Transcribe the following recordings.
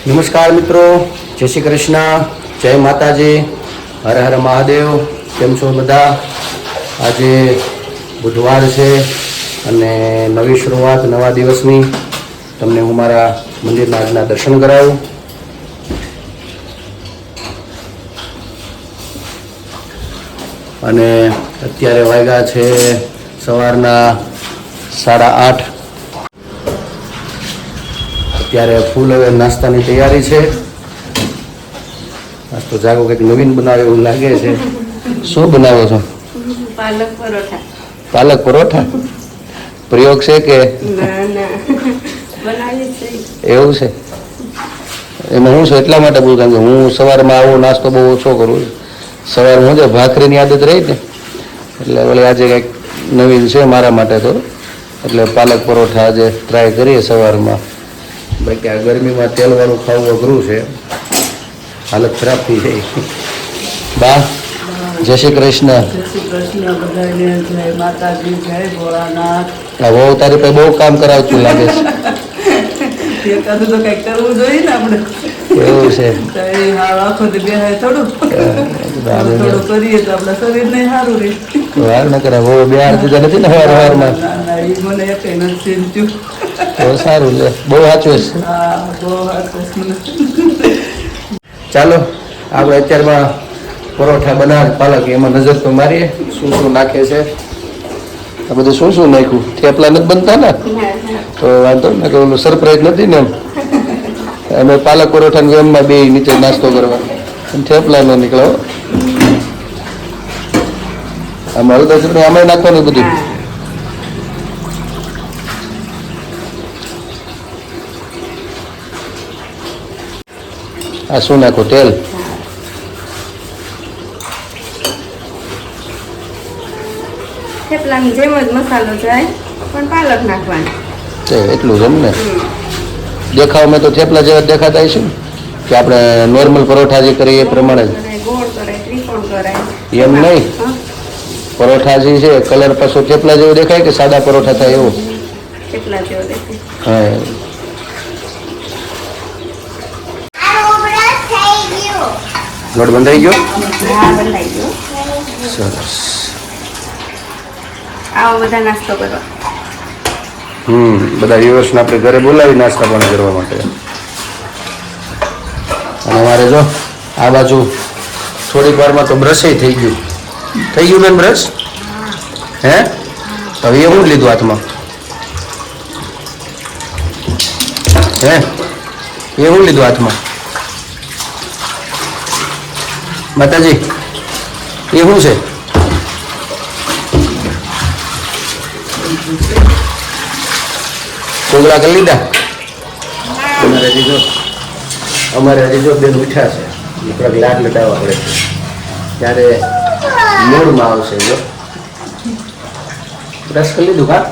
નમસ્કાર મિત્રો, જય શ્રી કૃષ્ણ, જય માતાજી, હર હર મહાદેવ. કેમ છો બધા? આજે બુધવાર છે અને નવી શરૂઆત, નવા દિવસની તમને હું મારા મંદિરના આજના દર્શન કરાવું. અને અત્યારે વાગ્યા છે સવારના 8:30. અત્યારે ફૂલ હવે નાસ્તાની તૈયારી છે. નાસ્તો જાગો કંઈક નવીન બનાવે એવું લાગે છે. શું બનાવો છો? પાલક પરોઠા. પાલક પરોઠા પ્રયોગ છે કે બનાવી છે એવું છે? એમાં હું છું એટલા માટે બોલું, કારણ કે હું સવારમાં આવો નાસ્તો બહુ ઓછો કરું. સવારમાં હું ભાખરીની આદત રહી ને, એટલે વળી આજે કંઈક નવીન છે મારા માટે તો, એટલે પાલક પરોઠા આજે ટ્રાય કરીએ સવારમાં. બાકી આ ગરમીમાં તેલવાળું ખાવું અઘરું છે, હાલત ખરાબ થઈ જાય. બા, જય શ્રી કૃષ્ણ. જય શ્રી કૃષ્ણ. બધાને જય માતાજી, જય ભોળાનાથ. બહુ તારી પાસે બહુ કામ કરાવતું લાગે છે. એકાદું તો કંઈક કરવું જોઈએ ને આપણે. એવું છે? આખો દી બેહાય થોડું થોડું કરીએ તો આપણા શરીરને સારું રહે. વાર ન કરે, બહુ બિહાર દીધા નથી ને સવારમાં. ના, એ મને એક નથી ચીંત્યું. તો સારું લે, બહુ સાચું છે. હા, બહુ સાચું મને. ચાલો આપણે અત્યારમાં પરોઠા બનાવ પાલક એમાં નજર તો મારીએ શું શું નાખે છે. આ બધું શું શું નાખ્યું? થેપલા નથી બનતા ને? તો વાંધો ને કે ઓલું સરપ્રાઈઝ નથી ને એમ. અમે પાલક પરોઠા એમમાં બે નીચે નાસ્તો કરવા, થેપલા ન નીકળો. આમાં હળદર ચટણી આમાં નાખવાનું બધું. આ શું નાખો? તેલ. થેપલાની જેમ જ મસાલો જાય, પણ પાલક નાખવાની. એટલું જ એમ ને? દેખાવમાં તો થેપલા જેવા દેખાતા હશે ને, કે આપણે નોર્મલ પરોઠા જે કરીએ એ પ્રમાણે જ. ગોળ કરાય, ત્રિકોણ કરાય. એમ નહીં, પરોઠા જે છે કલર પાછો થેપલા જેવો દેખાય કે સાદા પરોઠા થાય એવું? થેપલા જેવો દેખાય. હા. લોટ બંધાઈ ગયો? હા, બંધાઈ ગયો. સરસ. આવો બધા નાસ્તો કરો. બધા વ્યવસ્થિત આપણે ઘરે બોલાવી નાસ્તા પાણી કરવા માટે. અને અમારે જો આ બાજુ થોડીક વારમાં તો બ્રશ થઈ ગયું. થઈ ગયું બેન બ્રશ? હે? તો હવે એવું લીધું હાથમાં? હે? એવું લીધું હાથમાં? માતાજી એ શું છે? કોગળા કરી લીધા? અમારે હજી જો બેન ઉઠ્યા છે, થોડાક લાડ લટાવવા પડે ત્યારે મૂળમાં આવશે. જો બ્રશ કરી લીધું હા,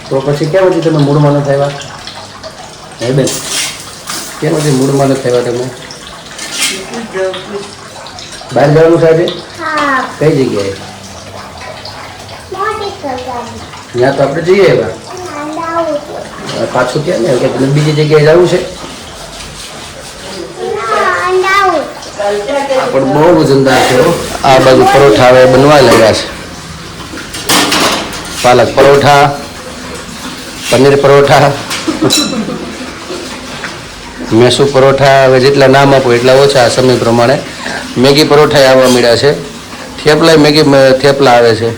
તો પછી કેમ હજી તમે મૂળમાં ન થયા? હે બેન, કેમ હજી મૂળમાં ન થયા તમે? બહાર જવાનું છે આજે? કઈ જગ્યાએ? ત્યાં તો આપણે જઈએ એવા. પાછું ક્યાં ને કે તમે બીજી જગ્યાએ જવું છે? પણ બહુ વજનદાર છે. આ બાજુ પરોઠા હવે બનવા લાગ્યા છે. પાલક પરોઠા, પનીર પરોઠા, મેસુ પરોઠા. હવે જેટલા નામ આપો એટલા ઓછા સમય પ્રમાણે. મેગી પરોઠા આવવા મળ્યા છે, થેપલા મેગી થેપલા આવે છે.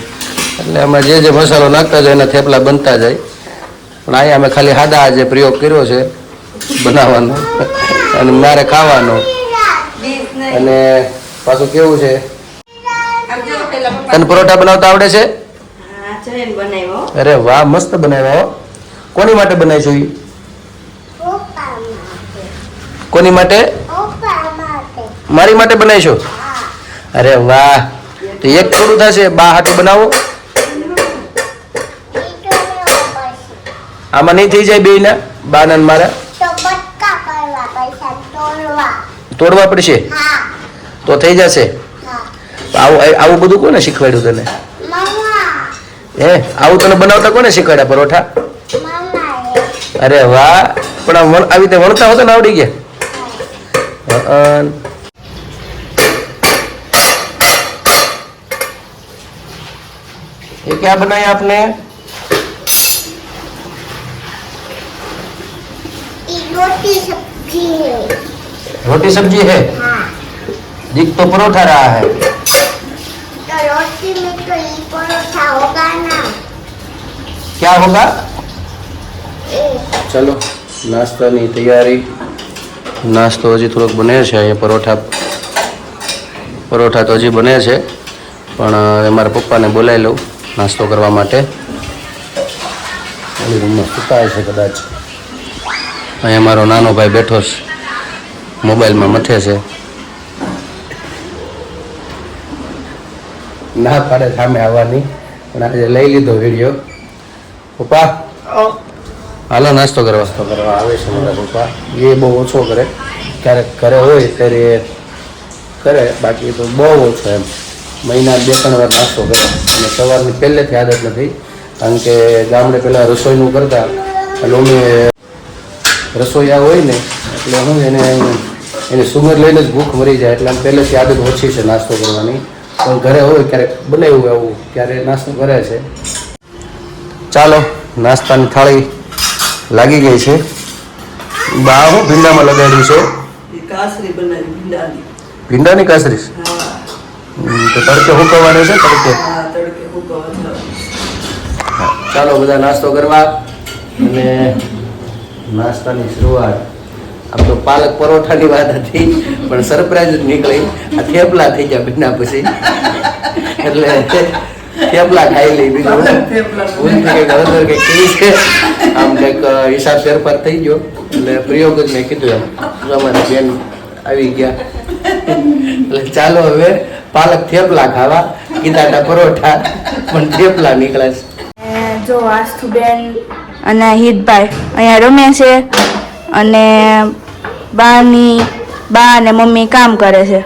એટલે અમે જે જે મસાલો નાખતા જાય એના થેપલા બનતા જાય. પણ અહીંયા અમે ખાલી સાદા આજે પ્રયોગ કર્યો છે બનાવવાનો અને મારે ખાવાનો. અને પાછું કેવું છે, તને પરોઠા બનાવતા આવડે છે? અરે વાહ, મસ્ત બનાવ્યા. કોની માટે બનાવીશું? કોની માટે? મારી માટે બનાવીશું? અરે વાહ, તો એક થોડું થશે, બા હાટું બનાવો. આમાં નહીં થઈ જાય બેયના, બા ના મારા? તોડવા પડશે તો થઈ જશે. આવું બધું કોને શીખવાડ્યું તને? હે, આવું તને બનાવતા કોને શીખવાડ્યા પરોઠા? અરે વાહ, પણ આવી રીતે વણતા હોતો ને આવડી ગયા. ये क्या बनाया आपने? रोटी सब्जी है। रोटी सब्जी है। हाँ। दिख तो परोठा रहा है। तो रोटी में तो ये परोठा होगा ना। क्या होगा? ए, चलो નાસ્તાની તૈયારી. નાસ્તો હજી થોડોક બને છે. અહીંયા પરોઠા તો હજી બને છે, પણ હવે મારા પપ્પાને બોલાવી લઉં નાસ્તો કરવા માટે. ઓલી રૂમમાં સુતાય છે કદાચ. અહીંયા મારો નાનો ભાઈ બેઠો છે, મોબાઈલમાં મથે છે. ના પાડે સામે આવવાની, પણ આજે લઈ લીધો વિડીયો. પપ્પા હાલો નાસ્તો કરવા આવે છે મારા પપ્પા. એ બહુ ઓછો કરે, ક્યારેક ઘરે હોય ત્યારે એ કરે, બાકી તો બહુ ઓછો. એમ મહિના 2-3 વાર નાસ્તો કરે. અને સવારની પહેલેથી આદત નથી, કારણ કે ગામડે પહેલાં રસોઈનું કરતા એટલે અમે રસોઈયા હોય ને એટલે હું એને સુગર લઈને જ ભૂખ મરી જાય, એટલે આમ પહેલેથી આદત ઓછી છે નાસ્તો કરવાની. પણ ઘરે હોય ક્યારેક બનાવ્યું એવું ત્યારે નાસ્તો કરે છે. ચાલો નાસ્તાની થાળી લાગી ગઈ છે. બા હું ભીંડામાં લગાડી છે. એ કાસરી બનાવી ભીંડાની. ભીંડાની કાસરી હા તો તડકે હુકવવાની છે. તડકે હા, તડકે હુકવવા જવાનું. ચાલો બધા નાસ્તો કરવા. અને નાસ્તાની શરૂઆત આમ તો પાલક પરોઠાની વાત હતી, પણ સરપ્રાઈઝ જ નીકળી. આ થેપલા થઈ ગયા ભીંડા પછી, એટલે થેપલા ખાઈ લઈ. બીજું ભૂલથી કંઈક હળદર કંઈક થઈ છે, આમ કંઈક હિસાબ ફેરફાર થઈ ગયો, એટલે પ્રયોગ જ મેં કીધું એમ અમારી બેન આવી ગયા, એટલે ચાલો હવે પાલક થેપલા ખાવા. કીધાટા પરોઠા પણ થેપલા નીકળ્યા છે. જો આસ્થુબેન અને હિતભાઈ અહીંયા રમે છે, અને બા અને મમ્મી કામ કરે છે.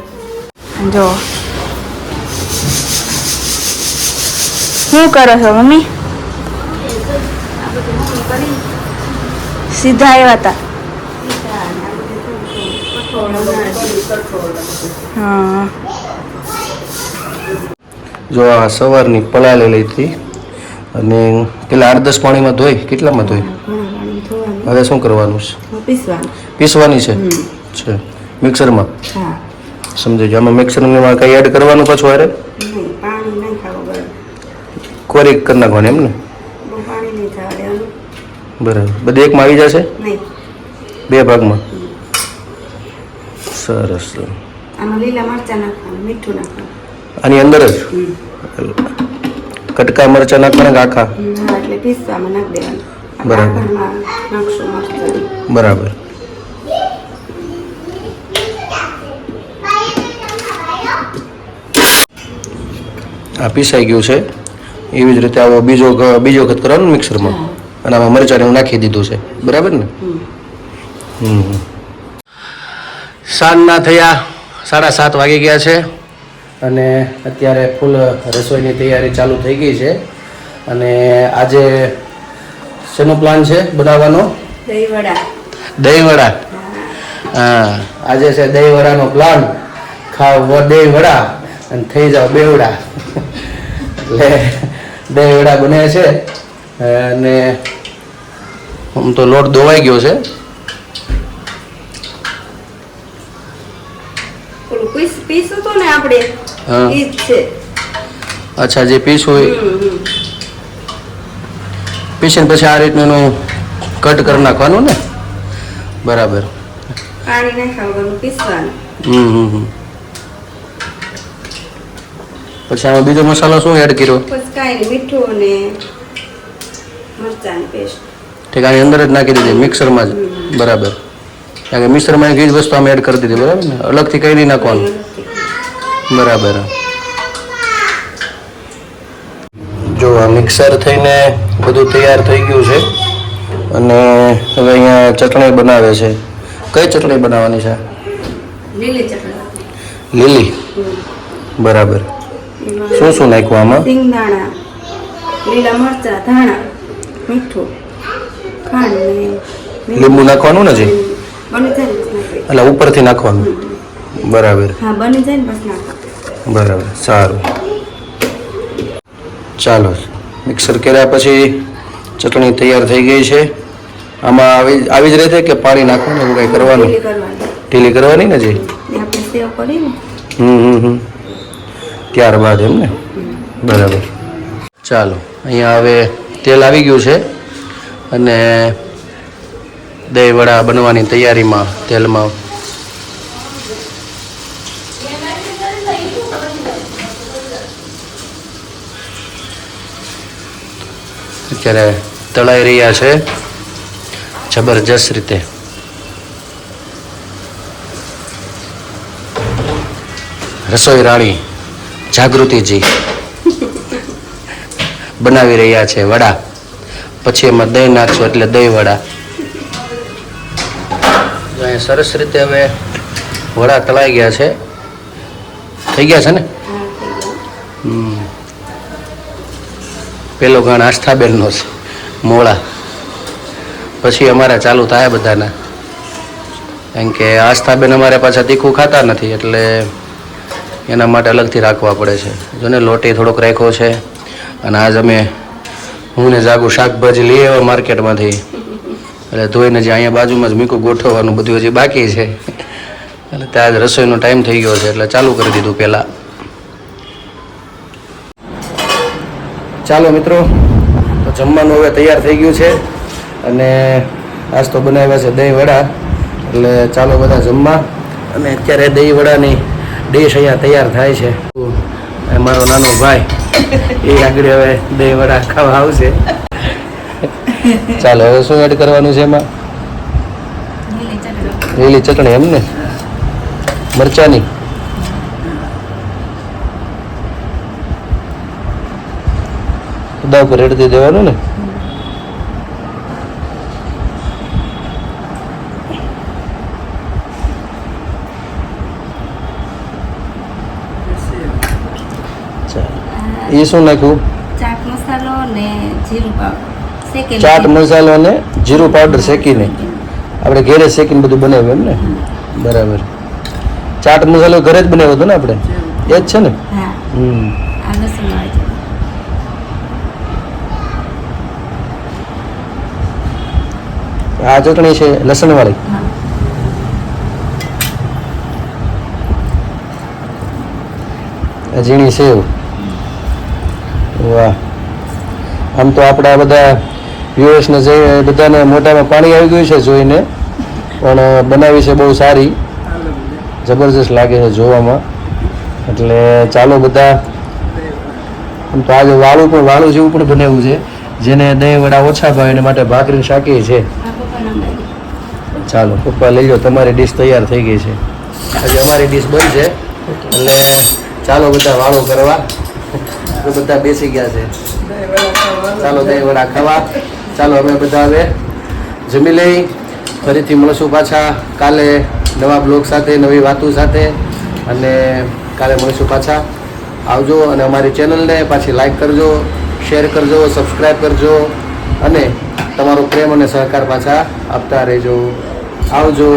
જો શું કરો છો મમ્મી? સીધા આવ્યા હતા. હા જો આ સવારની પલાળી લઈ હતી, અને પેલા 8-10 પાણીમાં ધોઈ. કેટલામાં ધોઈ? હવે શું કરવાનું છે? પીસવાની છે. છે મિક્સરમાં. સમજી ગયો. આમાં મિક્સરમાં કંઈ એડ કરવાનું પાછું? અરે કોરી કરી નાખવાની એમ ને? બરાબર. બધી એકમાં આવી જશે? 2 ભાગમાં. સરસ. આની અંદર જ કટકા મરચા નાખવાના આખા? બરાબર બરાબર. આ પીસાઈ ગયું છે. એવી જ રીતે આવો બીજો વખત કરવાનું મિક્સરમાં, અને આમાં મરચાને હું નાખી દીધું છે. બરાબર ને? સાંજના થયા 7:30 વાગી ગયા છે, અને અત્યારે ફૂલ રસોઈની તૈયારી ચાલુ થઈ ગઈ છે. અને આજે શેનો પ્લાન છે બનાવવાનો? દહીંવડા. હા, આજે છે દહીંવડાનો પ્લાન. ખાવ દહીંવડા અને થઈ જાવ બેવડા. એટલે દહીંવડા બને છે. અને આમ તો લોટ ધોવાઈ ગયો છે. અચ્છા, જે પીસ હોય પીસીને પછી આ રીતનું એનું કટ કરી નાખવાનું ને? બરાબર. પછી આમાં બીજો મસાલો શું એડ કર્યો? મીઠું અને મરચાંની પેસ્ટ. ઠીક, આની અંદર જ નાખી દીધી મિક્સરમાં જ? બરાબર. કારણ કે મિક્સરમાં એક જ વસ્તુ આમ એડ કરી દીધી. બરાબર ને? અલગથી કંઈ નહીં નાખવાનું? બરાબર. જો આ મિક્સર થઈને બધું તૈયાર થઈ ગયું છે, અને હવે અહીંયા ચટણી બનાવે છે. કઈ ચટણી બનાવવાની છે? લીલી ચટણી. લીલી. બરાબર. શું શું નાખ્યું આમાં? સિંગદાણા, લીલા મરચા, ધાણા, મીઠું, ખાંડ, લીંબુ નાખવાનું ને? જી બની જાય ને બસ નાખી. એટલે ઉપરથી નાખવાનું. બરાબર હા બની જાય ને બસ નાખા. બરાબર, સારું. ચાલો, મિક્સર કર્યા પછી ચટણી તૈયાર થઈ ગઈ છે. આમાં આવી જ રીતે કે પાણી નાખવાનું એવું કંઈ કરવાનું? લીલી કરવાની. ઢીલી કરવાની ને જી? ને આપણે સેવ કરી ને ત્યારબાદ એમ ને? બરાબર. ચાલો, અહીંયા હવે તેલ આવી ગયું છે અને દહીં વડા બનવાની તૈયારીમાં તેલમાં અત્યારે તળાઈ રહ્યા છે જબરજસ્ત રીતે. રસોઈ રાણી જાગૃતિજી બનાવી રહ્યા છે વડા. પછી એમાં દહીં નાખશું એટલે દહીં વડા. અહીંયા સરસ રીતે હવે વડા તળાઈ ગયા છે. થઈ ગયા છે ને? પેલો ગાણ આસ્થાબેનનો છે મોળા. પછી અમારે ચાલુ થાય બધાના. કારણ કે આસ્થાબેન અમારે પાછા તીખું ખાતા નથી એટલે એના માટે અલગથી રાખવા પડે છે. જોને લોટી થોડોક રાખ્યો છે. અને આજ અમે હું ને જાગું શાકભાજી લઈ આવ્યા માર્કેટમાંથી. એટલે ધોઈને જે અહીંયા બાજુમાં જ મીકું ગોઠવવાનું બધું હજી બાકી છે. એટલે ત્યાં જ રસોઈનો ટાઈમ થઈ ગયો છે એટલે ચાલુ કરી દીધું પહેલાં. ચાલો મિત્રો, તો જમવાનું હવે તૈયાર થઈ ગયું છે અને આજ તો બનાવ્યા છે દહીં વડા. એટલે ચાલો બધા જમવા. અને અત્યારે દહીં વડાની ડીશ અહીંયા તૈયાર થાય છે. મારો નાનો ભાઈ એ આગળ હવે દહીં વડા ખાવા આવશે. ચાલો, હવે શું એડ કરવાનું છે એમાં? લીલી ચટણી એમ ને? મરચાની? બધા ઉપર રેડતી દેવાનું ને? એ શું નાખ્યું? ચાટ મસાલો ને જીરું પાવડર શેકેલું. ચાટ મસાલો અને જીરું પાવડર શેકીને આપણે ઘરે શેકીને બધું બનાવ્યું એમ ને? બરાબર. ચાટ મસાલો ઘરે જ બનાવ્યો હતો ને આપણે? એ જ છે ને? હા આ લસણ વાળી આ ચટણી છે લસણ વાળી. ઝીણી સેવ. વાહ. આમ તો આપણા બધા વ્યુઅર્સને બધાને મોઢામાં પાણી આવી ગયું છે જોઈને. પણ બનાવી છે બહુ સારી, જબરજસ્ત લાગે છે જોવામાં. એટલે ચાલો બધા. આમ તો આજે વાળું જેવું પણ બનાવ્યું છે. જેને દહીં વડા ઓછા ભાવે એના માટે ભાખરી શાકી છે. ચાલો પપ્પા લઈ લો, તમારી ડીશ તૈયાર થઈ ગઈ છે. હજી અમારી ડીશ બંધ છે એટલે ચાલો બધા વાળો કરવા. બધા બેસી ગયા છે. ચાલો દહીં વડા ખાવા. ચાલો અમે બધા હવે જમી લઈ. ફરીથી મળશું પાછા કાલે નવા બ્લોગ સાથે, નવી વાતો સાથે. અને કાલે મળશું પાછા. આવજો અને અમારી ચેનલને પાછી લાઈક કરજો, શેર કરજો, સબસ્ક્રાઈબ કરજો અને તમારો પ્રેમ અને સહકાર પાછા આપતા રહેજો. આવજો.